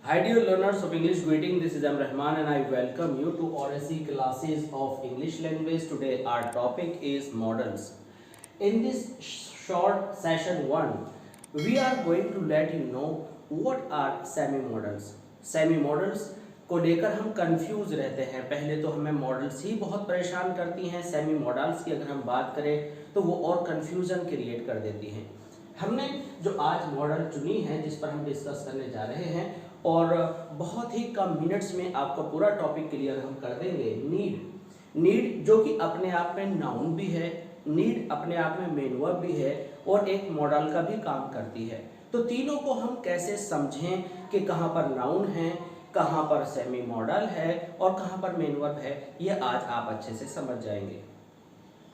Hi dear learners of English, greeting. This is M. Rahman and I welcome you to RSC classes of English language. Today our topic is models. In this short session 1, we are going to let you know what are semi-models. Semi-models को लेकर हम confuse रहते हैं। पहले तो हमें models ही बहुत परेशान करती हैं। सेमी मॉडल्स की अगर हम बात करें तो वो और कंफ्यूजन क्रिएट कर देती हैं। हमने जो आज मॉडल चुनी है जिस पर हम डिस्कस करने जा रहे हैं और बहुत ही कम मिनट्स में आपका पूरा टॉपिक क्लियर हम कर देंगे। नीड जो कि अपने आप में नाउन भी है, नीड अपने आप में मेन वर्ब भी है और एक मॉडल का भी काम करती है। तो तीनों को हम कैसे समझें कि कहाँ पर नाउन है, कहाँ पर सेमी मॉडल है और कहाँ पर मेन वर्ब है, ये आज आप अच्छे से समझ जाएंगे।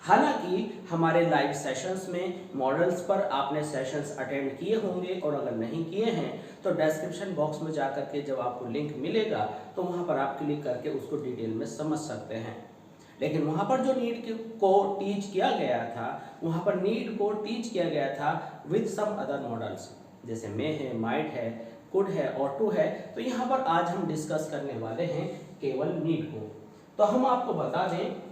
हालांकि हमारे लाइव सेशंस में मॉडल्स पर आपने सेशंस अटेंड किए होंगे और अगर नहीं किए हैं तो डिस्क्रिप्शन बॉक्स में जाकर के जब आपको लिंक मिलेगा तो वहां पर आप क्लिक करके उसको डिटेल में समझ सकते हैं। लेकिन वहां पर जो नीड को टीच किया गया था, वहां पर नीड को टीच किया गया था विद सम अदर मॉडल्स, जैसे मे है, माइट है, कुड है, ऑट टू है। तो यहाँ पर आज हम डिस्कस करने वाले हैं केवल नीड को। तो हम आपको बता दें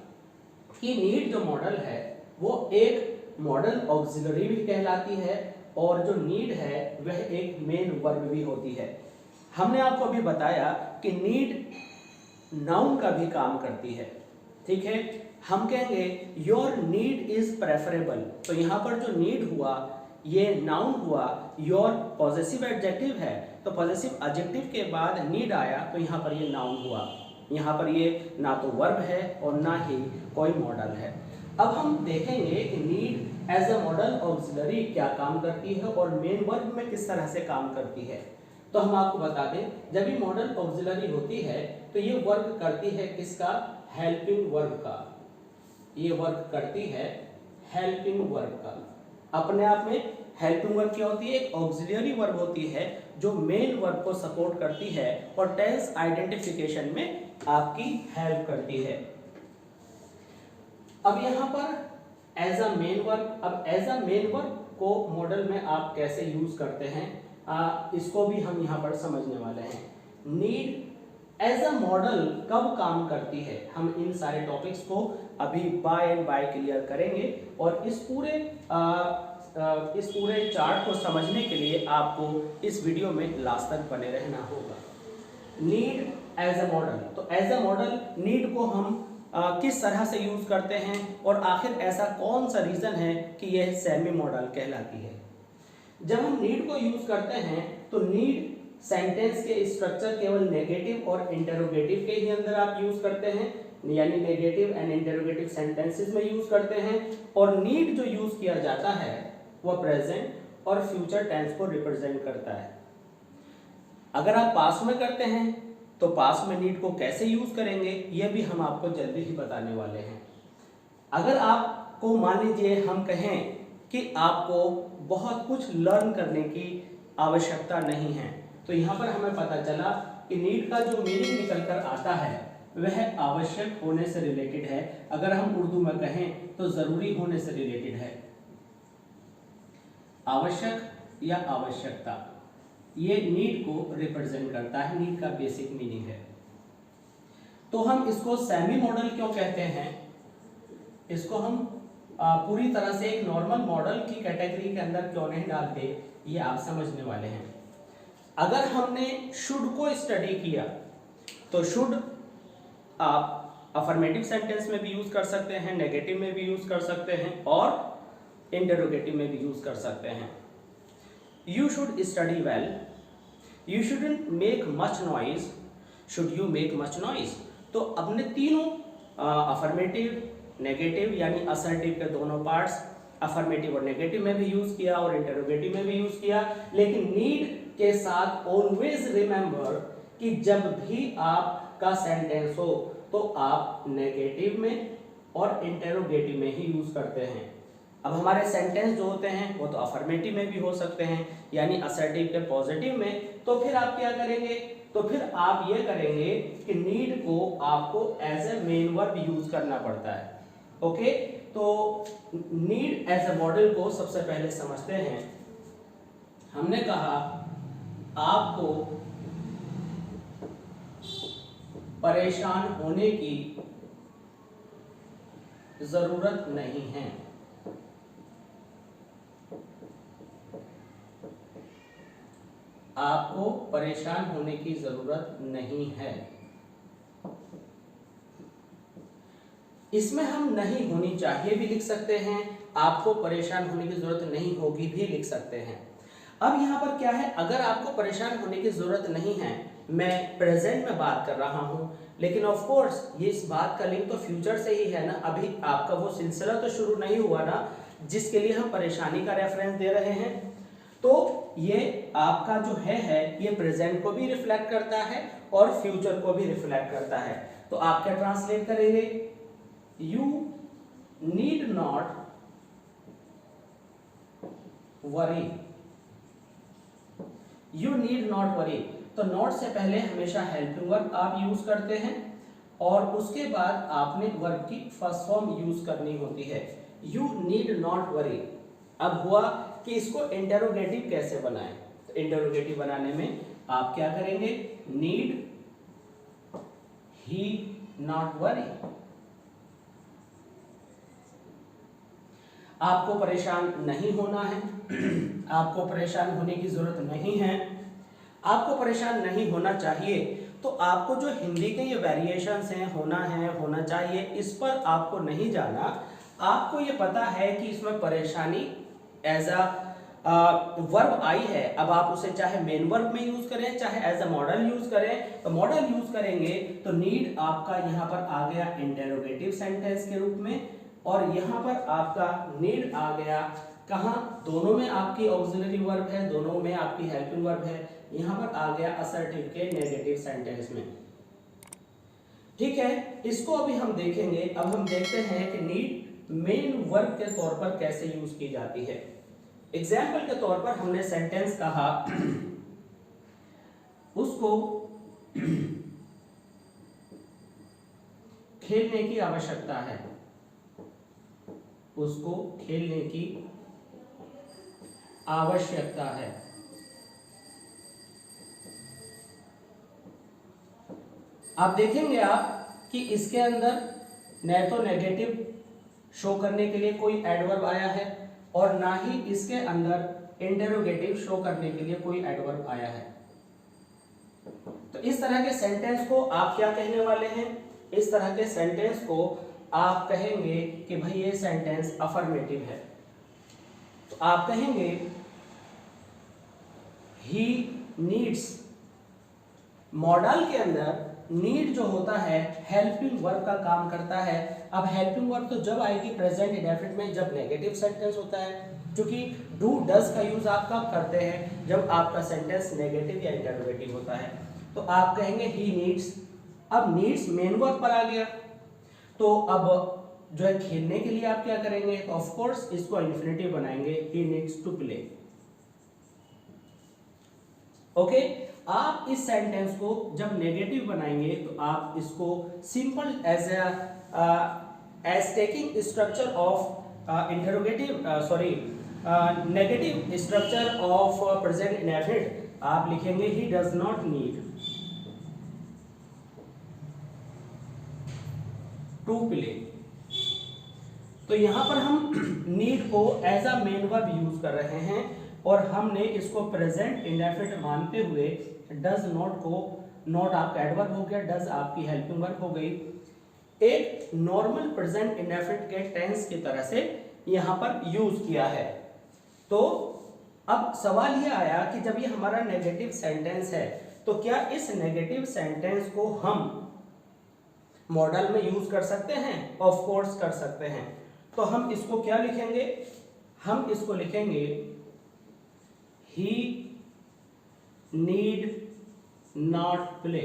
कि नीड जो मॉडल है वो एक मॉडल ऑक्सिलरी भी कहलाती है और जो नीड है वह एक मेन वर्ब भी होती है। हमने आपको अभी बताया कि नीड नाउन का भी काम करती है, ठीक है। हम कहेंगे योर नीड इज प्रेफरेबल, तो यहाँ पर जो नीड हुआ ये नाउन हुआ, योर पॉजेसिव एडजेक्टिव है तो पॉजेसिव एडजेक्टिव के बाद नीड आया तो यहाँ पर ये नाउन हुआ। यहाँ पर ये ना तो वर्ब है और ना ही कोई मॉडल है। अब हम देखेंगे कि need as a modal auxiliary क्या काम करती है और मेन वर्ब में किस तरह से काम करती है। तो हम आपको बता दें, जब ये मॉडल ऑक्सिलरी होती है तो ये वर्क करती है किसका? हेल्पिंग वर्ब का। ये वर्क करती है हेल्पिंग वर्ब का। अपने आप में हेल्पिंग वर्ब क्या होती है? एक ऑक्सिलरी वर्ब होती है जो मेन वर्ब को सपोर्ट करती है और टेंस आइडेंटिफिकेशन में आपकी हेल्प करती है। अब यहाँ पर एज अ मेन वर्ब, अब एज अ मेन वर्ब को मॉडल में आप कैसे यूज करते हैं इसको भी हम यहाँ पर समझने वाले हैं। नीड एज अ मॉडल कब काम करती है, हम इन सारे टॉपिक्स को अभी बाय एंड बाय क्लियर करेंगे और इस पूरे चार्ट को समझने के लिए आपको इस वीडियो में लास्ट तक बने रहना होगा। नीड एज अ मॉडल, तो एज अ मॉडल नीड को हम किस तरह से यूज करते हैं और आखिर ऐसा कौन सा रीजन है कि यह सेमी मॉडल कहलाती है। जब हम नीड को यूज करते हैं तो नीड सेंटेंस के स्ट्रक्चर केवल नेगेटिव और इंटरोगेटिव के ही अंदर आप यूज करते हैं, यानी नेगेटिव एंड इंटरोगेटिव सेंटेंसेस में यूज करते हैं। और नीड जो यूज किया जाता है वह प्रेजेंट और फ्यूचर टेंस को रिप्रेजेंट करता है। अगर आप पास्ट में करते हैं तो पास्ट में नीड को कैसे यूज करेंगे यह भी हम आपको जल्दी ही बताने वाले हैं। अगर आपको मान लीजिए हम कहें कि आपको बहुत कुछ लर्न करने की आवश्यकता नहीं है, तो यहाँ पर हमें पता चला कि नीड का जो मीनिंग निकल कर आता है वह आवश्यक होने से रिलेटेड है। अगर हम उर्दू में कहें तो जरूरी होने से रिलेटेड है। आवश्यक या आवश्यकता, ये नीड को रिप्रेजेंट करता है, नीड का बेसिक मीनिंग है। तो हम इसको सेमी मॉडल क्यों कहते हैं, इसको हम पूरी तरह से एक नॉर्मल मॉडल की कैटेगरी के अंदर क्यों नहीं डालते, ये आप समझने वाले हैं। अगर हमने शुड को स्टडी किया तो शुड आप अफर्मेटिव सेंटेंस में भी यूज कर सकते हैं, नेगेटिव में भी यूज कर सकते हैं और इंटरोगेटिव में भी यूज कर सकते हैं। You should study well. You shouldn't make much noise. Should you make much noise? तो अपने तीनों अफर्मेटिव, नेगेटिव यानी असर्टिव के दोनों पार्ट्स अफर्मेटिव और नेगेटिव में भी यूज किया और इंटरोगेटिव में भी यूज किया। लेकिन नीड के साथ ऑलवेज रिमेंबर कि जब भी आपका सेंटेंस हो तो आप नेगेटिव में और इंटरोगेटिव में ही यूज करते हैं। अब हमारे सेंटेंस जो होते हैं वो तो अफर्मेटिव में भी हो सकते हैं, यानी असर्टिव के पॉजिटिव में। तो फिर आप क्या करेंगे, तो फिर आप ये करेंगे कि नीड को आपको as a main verb use करना पड़ता है। ओके, तो नीड एज ए मॉडल को सबसे पहले समझते हैं। हमने कहा आपको परेशान होने की जरूरत नहीं है। आपको परेशान होने की जरूरत नहीं है। इसमें हम नहीं होनी चाहिए भी लिख सकते हैं, आपको परेशान होने की जरूरत नहीं होगी भी लिख सकते हैं। अब यहाँ पर क्या है, अगर आपको परेशान होने की जरूरत नहीं है, मैं प्रेजेंट में बात कर रहा हूँ, लेकिन ऑफ कोर्स ये इस बात का लिंक तो फ्यूचर से ही है ना, अभी आपका वो सिलसिला तो शुरू नहीं हुआ ना जिसके लिए हम परेशानी का रेफरेंस दे रहे हैं। तो ये आपका जो है ये प्रेजेंट को भी रिफ्लेक्ट करता है और फ्यूचर को भी रिफ्लेक्ट करता है। तो आप क्या ट्रांसलेट करेंगे, you need not worry, you need not worry. तो नॉट से पहले हमेशा हेल्पिंग वर्ब आप यूज करते हैं और उसके बाद आपने वर्ब की फर्स्ट फॉर्म यूज करनी होती है, यू नीड नॉट वरी। अब हुआ कि इसको इंटरोगेटिव कैसे बनाएं, तो इंटरोगेटिव बनाने में आप क्या करेंगे, नीड ही नॉट वरी। आपको परेशान नहीं होना है, आपको परेशान होने की जरूरत नहीं है, आपको परेशान नहीं होना चाहिए। तो आपको जो हिंदी के ये वेरिएशंस हैं, होना है, होना चाहिए, इस पर आपको नहीं जाना। आपको ये पता है कि इसमें परेशानी एज अ वर्ब आई है। अब आप उसे चाहे मेन वर्ब में यूज करें, चाहे एज अ मॉडल यूज करें, तो मॉडल यूज करेंगे तो नीड आपका यहाँ पर आ गया इंटरोगेटिव सेंटेंस के रूप में, और यहाँ पर आपका नीड आ गया कहाँ, दोनों में आपकी ऑक्सिलरी वर्ब है, दोनों में आपकी हेल्पिंग वर्ब है, यहाँ पर आ गया असर्टिव के नेगेटिव सेंटेंस में। ठीक है, इसको अभी हम देखेंगे। अब हम देखते हैं कि नीड मेन वर्ब के तौर पर कैसे यूज की जाती है। एग्जाम्पल के तौर पर हमने सेंटेंस कहा, उसको खेलने की आवश्यकता है, उसको खेलने की आवश्यकता है। आप देखेंगे आप कि इसके अंदर न तो नेगेटिव शो करने के लिए कोई एडवर्ब आया है और ना ही इसके अंदर इंटरोगेटिव शो करने के लिए कोई एडवर्ब आया है। तो इस तरह के सेंटेंस को आप क्या कहने वाले हैं, इस तरह के सेंटेंस को आप कहेंगे कि भाई ये सेंटेंस अफर्मेटिव है। तो आप कहेंगे ही नीड्स। मॉडल के अंदर नीड जो होता है हेल्पिंग वर्ब का काम करता है। अब हेल्पिंग वर्ब तो जब आएगी प्रेजेंट इंडेफिनिट में, जब नेगेटिव सेंटेंस होता है, क्योंकि डू डज का यूज आप कब करते हैं, जब आपका सेंटेंस नेगेटिव या इंटरोगेटिव होता है। तो आप कहेंगे ही नीड्स। अब नीड्स मेन वर्ब पर आ गया, तो अब जो है खेलने के लिए आप क्या करेंगे, तो ऑफ कोर्स इसको इन्फिनिटिव बनाएंगे, he needs to play. Okay, आप इस सेंटेंस को जब नेगेटिव बनाएंगे तो आप इसको simple as taking structure of negative structure of present indefinite आप लिखेंगे he does not need to play. तो यहां पर हम नीड को as a main verb use कर रहे हैं और हमने इसको प्रेजेंट इंडेफिनिट मानते हुए डज नॉट को, नॉट आपका एडवर्ब हो गया, डज आपकी हेल्पिंग वर्ब हो गई, एक नॉर्मल प्रेजेंट इंडेफिनिट के टेंस की तरह से यहां पर यूज किया है। तो अब सवाल ये आया कि जब ये हमारा नेगेटिव सेंटेंस है तो क्या इस नेगेटिव सेंटेंस को हम मॉडल में यूज कर सकते हैं? ऑफ कोर्स कर सकते हैं। तो हम इसको क्या लिखेंगे, हम इसको लिखेंगे ही नीड नॉट प्ले।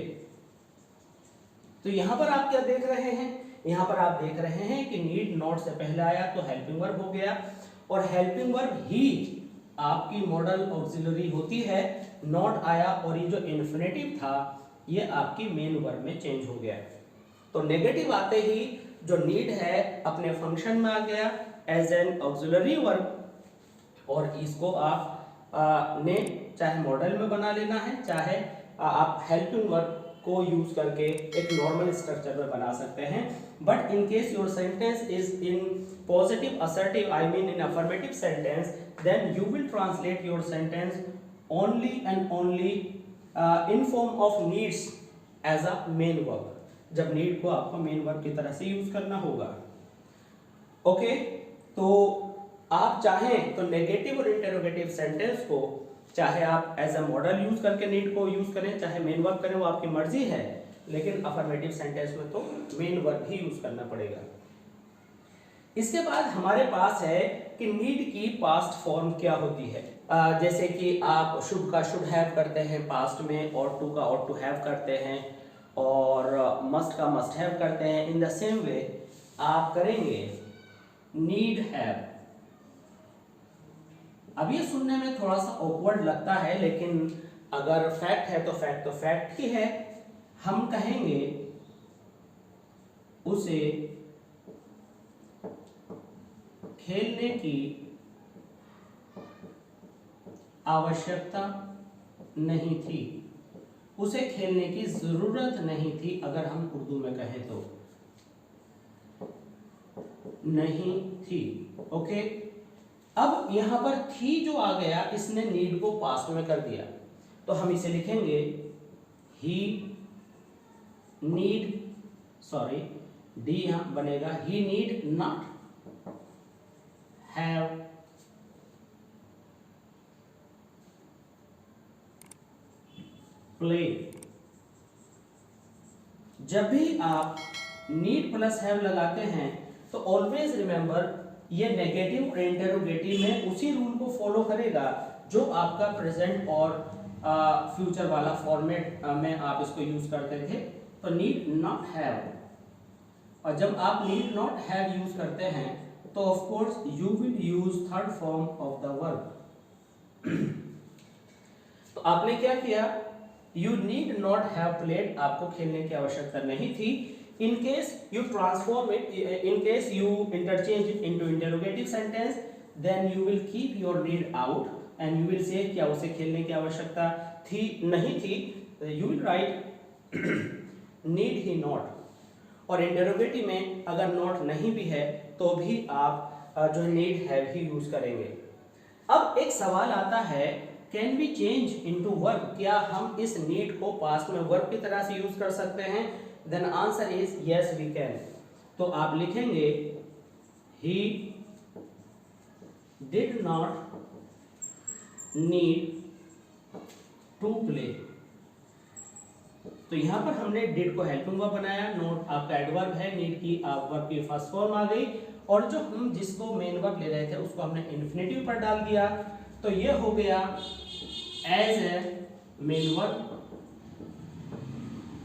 तो यहां पर आप क्या देख रहे हैं, यहां पर आप देख रहे हैं कि नीड नॉट से पहले आया तो हेल्पिंग वर्ब हो गया, और हेल्पिंग वर्ब ही आपकी मॉडल ऑक्सिलरी होती है, नॉट आया और ये जो इन्फिनेटिव था ये आपकी मेन वर्ब में चेंज हो गया। तो नेगेटिव आते ही जो नीड है अपने फंक्शन में आ गया एज एन ऑक्सिलरी वर्ब, और इसको आप ने चाहे मॉडल में बना लेना है, चाहे आप हेल्पिंग वर्ब को यूज करके एक नॉर्मल स्ट्रक्चर में बना सकते हैं। But in case your sentence is in positive assertive, I mean in affirmative sentence, then you will translate your sentence only and only in form of needs as a main verb. जब need को आपको main verb की तरह से use करना होगा। Okay, तो आप चाहें तो नेगेटिव और इंटरोगेटिव सेंटेंस को चाहे आप एज अ मॉडल यूज करके नीड को यूज करें, चाहे मेन वर्ब करें, वो आपकी मर्जी है, लेकिन अफर्मेटिव सेंटेंस में तो मेन वर्ब ही यूज करना पड़ेगा। इसके बाद हमारे पास है कि नीड की पास्ट फॉर्म क्या होती है। जैसे कि आप शुड का शुड हैव करते हैं पास्ट में, और टू का और टू हैव करते हैं, और मस्ट का मस्ट हैव करते हैं। इन द सेम वे आप करेंगे नीड हैव। अब ये सुनने में थोड़ा सा ऑकवर्ड लगता है, लेकिन अगर फैक्ट है तो फैक्ट तो फैक्ट ही है। हम कहेंगे उसे खेलने की आवश्यकता नहीं थी, उसे खेलने की जरूरत नहीं थी। अगर हम उर्दू में कहें तो नहीं थी। ओके, अब यहां पर थी जो आ गया, इसने नीड को पास्ट में कर दिया, तो हम इसे लिखेंगे ही नीड, सॉरी डी यहां बनेगा, ही नीड नॉट हैव प्ले। जब भी आप नीड प्लस हैव लगाते हैं तो ऑलवेज रिमेंबर ये नेगेटिव और इंटरोगेटिव में उसी रूल को फॉलो करेगा जो आपका प्रेजेंट और फ्यूचर वाला फॉर्मेट में आप इसको यूज करते थे। तो नीड नॉट हैव, और जब आप नीड नॉट हैव यूज करते हैं तो of course you will use third form of the verb. तो आपने क्या किया, you need not have played, आपको खेलने की आवश्यकता नहीं थी। In case you transform it, in case you interchange it into interrogative sentence, then you will keep your need out and you will say क्या उसे खेलने की आवश्यकता थी नहीं थी, you will write need he not। और interrogative में अगर not नहीं भी है तो भी आप जो need have ही यूज करेंगे। अब एक सवाल आता है, can be change into verb, क्या हम इस need को पास्ट में verb की तरह से यूज कर सकते हैं? Then answer is yes we can। तो आप लिखेंगे he did not need to play। तो यहां पर हमने did को हेल्पिंग वर्ब बनाया, नोट आपका एडवर्ब है, नीड की आप वर्ब की फर्स्ट फॉर्म आ गई, और जो हम जिसको मेन वर्ब ले रहे थे उसको हमने इन्फिनेटिव पर डाल दिया। तो ये हो गया एज ए मेन वर्ब,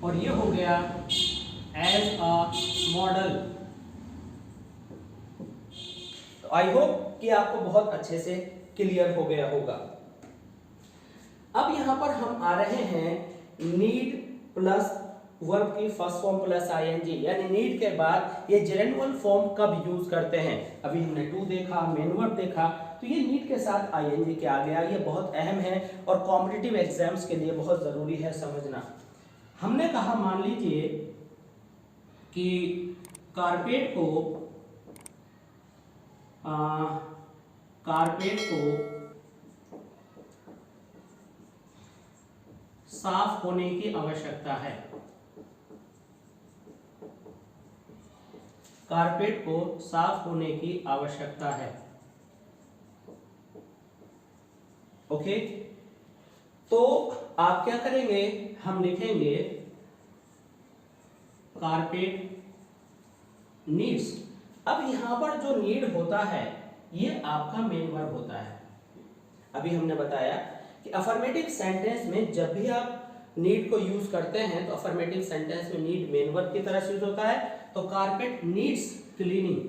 और ये हो गया एज अ मॉडल। तो आई होप कि आपको बहुत अच्छे से क्लियर हो गया होगा। अब यहां पर हम आ रहे हैं नीड प्लस वर्ब की फर्स्ट फॉर्म प्लस आईएनजी, यानी नीड के बाद ये जेरेंडवल फॉर्म कब यूज करते हैं। अभी हमने टू देखा, मेन वर्ब देखा, तो ये नीड के साथ आईएनजी क्या आ गया, ये बहुत अहम है और कॉम्पिटिटिव एग्जाम्स के लिए बहुत जरूरी है समझना। हमने कहा, मान लीजिए कि कारपेट को साफ होने की आवश्यकता है, कारपेट को साफ होने की आवश्यकता है। ओके, तो आप क्या करेंगे, हम लिखेंगे कारपेट नीड्स। अब यहां पर जो नीड होता है ये आपका मेन वर्ब होता है। अभी हमने बताया कि अफर्मेटिव सेंटेंस में जब भी आप नीड को यूज करते हैं तो अफर्मेटिव सेंटेंस में नीड मेन वर्ब की तरह से यूज होता है। तो कारपेट नीड्स क्लीनिंग।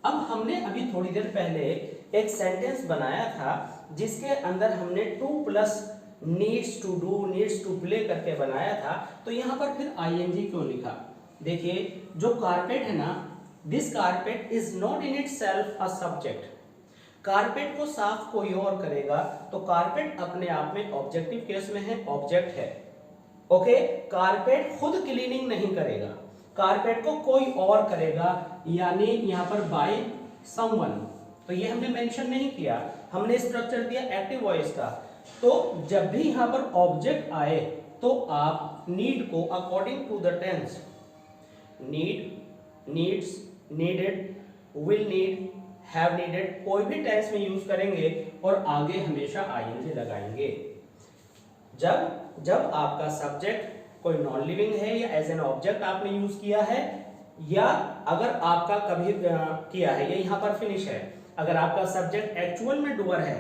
अब हमने अभी थोड़ी देर पहले एक सेंटेंस बनाया था जिसके अंदर हमने to plus needs to do, needs to play करके बनाया था। तो यहां पर फिर आईएनजी क्यों लिखा? देखिए, जो कारपेट है ना, this carpet is not in itself a subject. Carpet को साफ कोई और करेगा, तो कारपेट अपने आप में ऑब्जेक्टिव केस में है, ऑब्जेक्ट है। ओके, कारपेट खुद क्लीनिंग नहीं करेगा, कारपेट को कोई और करेगा, यानी यहाँ पर बाय समवन, तो ये हमने मेंशन नहीं किया, हमने स्ट्रक्चर दिया एक्टिव वॉइस का। तो जब भी यहाँ पर ऑब्जेक्ट आए तो आप नीड को according to the tense, need, needs, needed, will need, have needed, कोई भी टेंस में यूज करेंगे और आगे हमेशा आईएनजी लगाएंगे। जब आपका सब्जेक्ट कोई नॉन लिविंग है या एज एन ऑब्जेक्ट आपने यूज किया है, या अगर आपका कभी किया है, ये यहाँ पर फिनिश है, अगर आपका सब्जेक्ट एक्चुअल में डूअर है,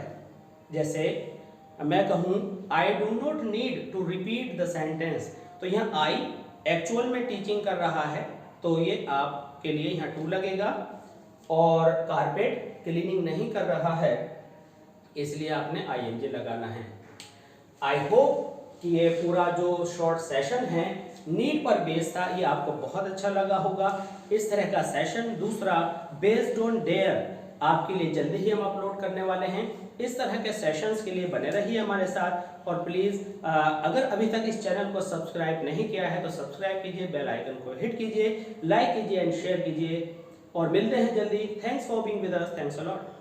जैसे मैं कहूं I do not need to repeat the sentence, तो यहाँ आई एक्चुअल में टीचिंग कर रहा है, तो ये आपके लिए यहाँ टू लगेगा, और कारपेट क्लीनिंग नहीं कर रहा है, इसलिए आपने आईएनजी लगाना है। आई होप कि ये पूरा जो शॉर्ट सेशन है नीड पर बेस्ड था, ये आपको बहुत अच्छा लगा होगा। इस तरह का सेशन दूसरा बेस्ड ऑन डेयर आपके लिए जल्दी ही हम अपलोड करने वाले हैं। इस तरह के सेशंस के लिए बने रहिए हमारे साथ, और प्लीज़ अगर अभी तक इस चैनल को सब्सक्राइब नहीं किया है तो सब्सक्राइब कीजिए, बेल आइकन को हिट कीजिए, लाइक कीजिए एंड शेयर कीजिए, और मिलते हैं जल्दी। Thanks for being with us, thanks a lot.